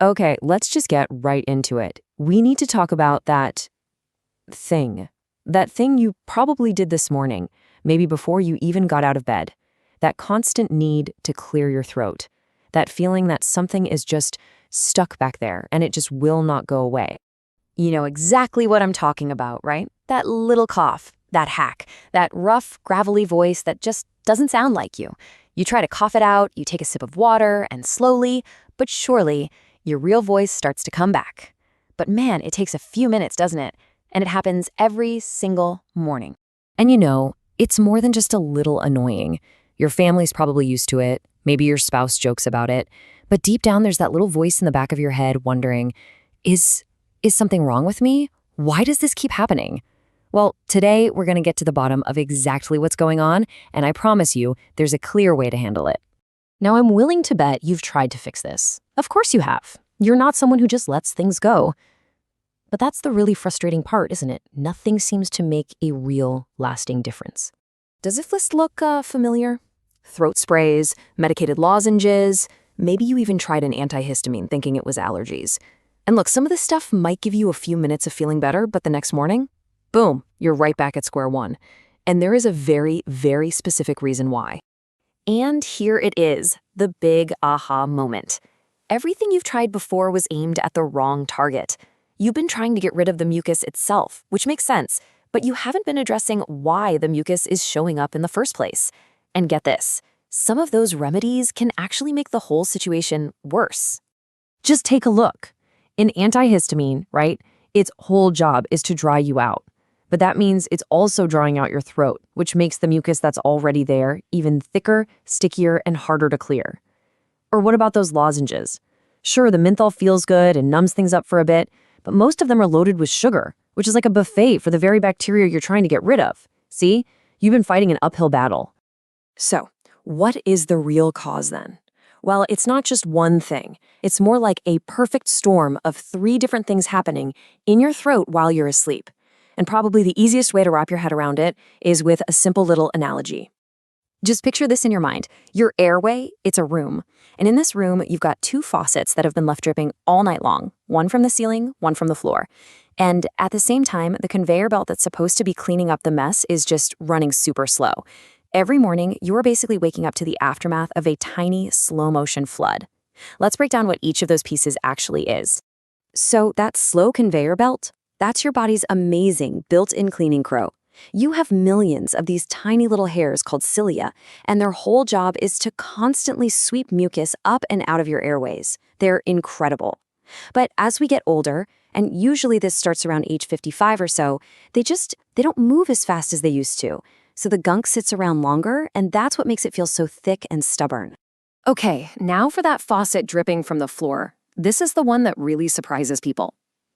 Okay, let's just get right into it. We need to talk about that thing. That thing you probably did this morning, maybe before you even got out of bed. That constant need to clear your throat. That feeling that something is just stuck back there and it just will not go away. You know exactly what I'm talking about, right? That little cough, that hack, that rough, gravelly voice that just doesn't sound like you. You try to cough it out, you take a sip of water, and slowly, but surely, your real voice starts to come back. But man, it takes a few minutes, doesn't it? And it happens every single morning. And it's more than just a little annoying. Your family's probably used to it. Maybe your spouse jokes about it. But deep down, there's that little voice in the back of your head wondering, is something wrong with me? Why does this keep happening? Well, today we're going to get to the bottom of exactly what's going on, and I promise you, there's a clear way to handle it. Now, I'm willing to bet you've tried to fix this. Of course you have. You're not someone who just lets things go. But that's the really frustrating part, isn't it? Nothing seems to make a real, lasting difference. Does this list look familiar? Throat sprays, medicated lozenges, maybe you even tried an antihistamine thinking it was allergies. And look, some of this stuff might give you a few minutes of feeling better, but the next morning, boom, you're right back at square one. And there is a very, very specific reason why. And here it is, the big aha moment. Everything you've tried before was aimed at the wrong target. You've been trying to get rid of the mucus itself, which makes sense, but you haven't been addressing why the mucus is showing up in the first place. And get this, some of those remedies can actually make the whole situation worse. Just take a look. In antihistamine, right, its whole job is to dry you out. But that means it's also drying out your throat, which makes the mucus that's already there even thicker, stickier, and harder to clear. Or what about those lozenges? Sure, the menthol feels good and numbs things up for a bit, but most of them are loaded with sugar, which is like a buffet for the very bacteria you're trying to get rid of. See? You've been fighting an uphill battle. So, what is the real cause then? Well, it's not just one thing. It's more like a perfect storm of 3 different things happening in your throat while you're asleep. And probably the easiest way to wrap your head around it is with a simple little analogy. Just picture this in your mind. Your airway, it's a room. And in this room, you've got 2 faucets that have been left dripping all night long, one from the ceiling, one from the floor. And at the same time, the conveyor belt that's supposed to be cleaning up the mess is just running super slow. Every morning, you're basically waking up to the aftermath of a tiny, slow-motion flood. Let's break down what each of those pieces actually is. So that slow conveyor belt, that's your body's amazing built-in cleaning crow. You have millions of these tiny little hairs called cilia, and their whole job is to constantly sweep mucus up and out of your airways. They're incredible. But as we get older, and usually this starts around age 55 or so, they don't move as fast as they used to. So the gunk sits around longer, and that's what makes it feel so thick and stubborn. Okay, now for that faucet dripping from the floor. This is the one that really surprises people.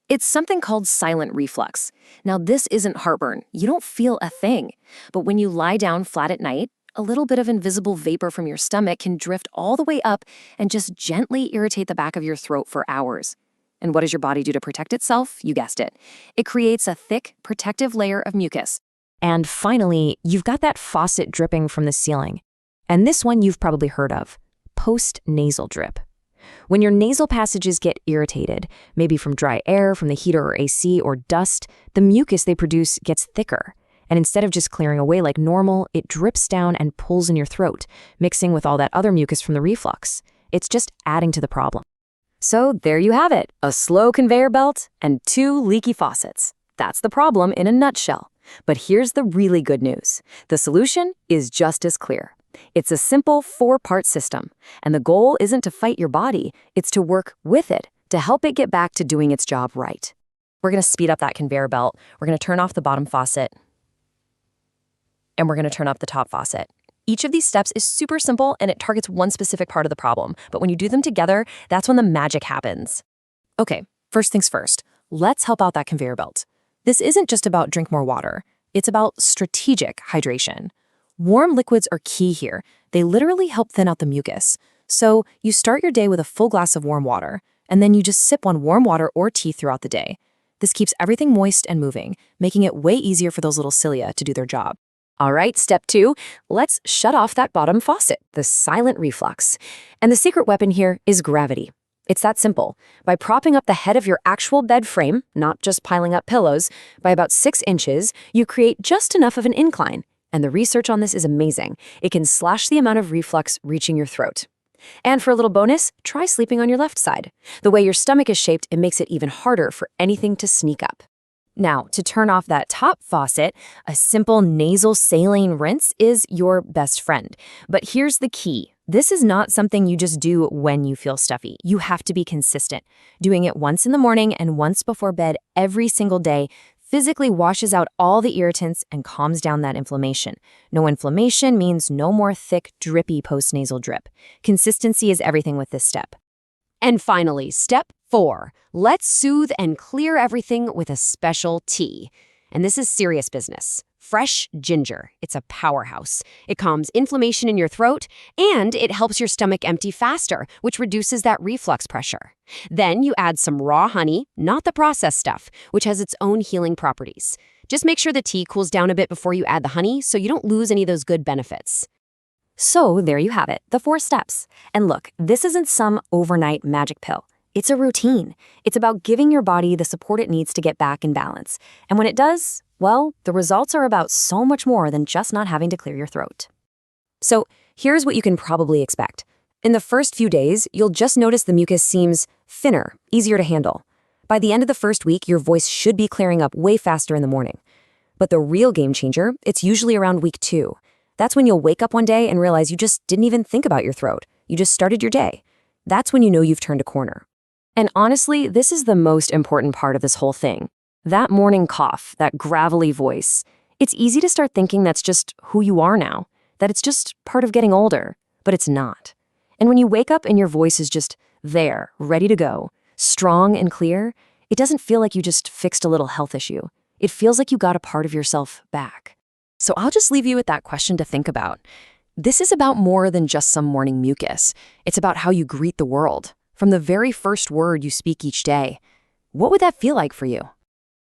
It's something called silent reflux. Now, this isn't heartburn. You don't feel a thing. But when you lie down flat at night, a little bit of invisible vapor from your stomach can drift all the way up and just gently irritate the back of your throat for hours. And what does your body do to protect itself? You guessed it. It creates a thick, protective layer of mucus. And finally, you've got that faucet dripping from the ceiling. And this one you've probably heard of, post-nasal drip. When your nasal passages get irritated, maybe from dry air, from the heater or AC, or dust, the mucus they produce gets thicker. And instead of just clearing away like normal, it drips down and pulls in your throat, mixing with all that other mucus from the reflux. It's just adding to the problem. So there you have it, a slow conveyor belt and 2 leaky faucets. That's the problem in a nutshell. But here's the really good news. The solution is just as clear. It's a simple 4-part system, and the goal isn't to fight your body, it's to work with it, to help it get back to doing its job right. We're going to speed up that conveyor belt, we're going to turn off the bottom faucet, and we're going to turn up the top faucet. Each of these steps is super simple, and it targets one specific part of the problem, but when you do them together, that's when the magic happens. Okay, first things first, let's help out that conveyor belt. This isn't just about drink more water, it's about strategic hydration. Warm liquids are key here. They literally help thin out the mucus. So you start your day with a full glass of warm water, and then you just sip on warm water or tea throughout the day. This keeps everything moist and moving, making it way easier for those little cilia to do their job. All right, step 2, let's shut off that bottom faucet, the silent reflux. And the secret weapon here is gravity. It's that simple. By propping up the head of your actual bed frame, not just piling up pillows, by about 6 inches, you create just enough of an incline. And the research on this is amazing. It can slash the amount of reflux reaching your throat. And for a little bonus, try sleeping on your left side. The way your stomach is shaped, it makes it even harder for anything to sneak up. Now, to turn off that top faucet, a simple nasal saline rinse is your best friend. But here's the key. This is not something you just do when you feel stuffy. You have to be consistent. Doing it once in the morning and once before bed every single day physically washes out all the irritants and calms down that inflammation. No inflammation means no more thick, drippy postnasal drip. Consistency is everything with this step. And finally, step 4. Let's soothe and clear everything with a special tea. And this is serious business. Fresh ginger. It's a powerhouse. It calms inflammation in your throat, and it helps your stomach empty faster, which reduces that reflux pressure. Then you add some raw honey, not the processed stuff, which has its own healing properties. Just make sure the tea cools down a bit before you add the honey so you don't lose any of those good benefits. So there you have it, the 4 steps. And look, this isn't some overnight magic pill. It's a routine. It's about giving your body the support it needs to get back in balance. And when it does, well, the results are about so much more than just not having to clear your throat. So here's what you can probably expect. In the first few days, you'll just notice the mucus seems thinner, easier to handle. By the end of the first week, your voice should be clearing up way faster in the morning. But the real game changer, it's usually around week 2. That's when you'll wake up one day and realize you just didn't even think about your throat. You just started your day. That's when you know you've turned a corner. And honestly, this is the most important part of this whole thing. That morning cough, that gravelly voice, it's easy to start thinking that's just who you are now, that it's just part of getting older, but it's not. And when you wake up and your voice is just there, ready to go, strong and clear, it doesn't feel like you just fixed a little health issue. It feels like you got a part of yourself back. So I'll just leave you with that question to think about. This is about more than just some morning mucus. It's about how you greet the world, from the very first word you speak each day. What would that feel like for you?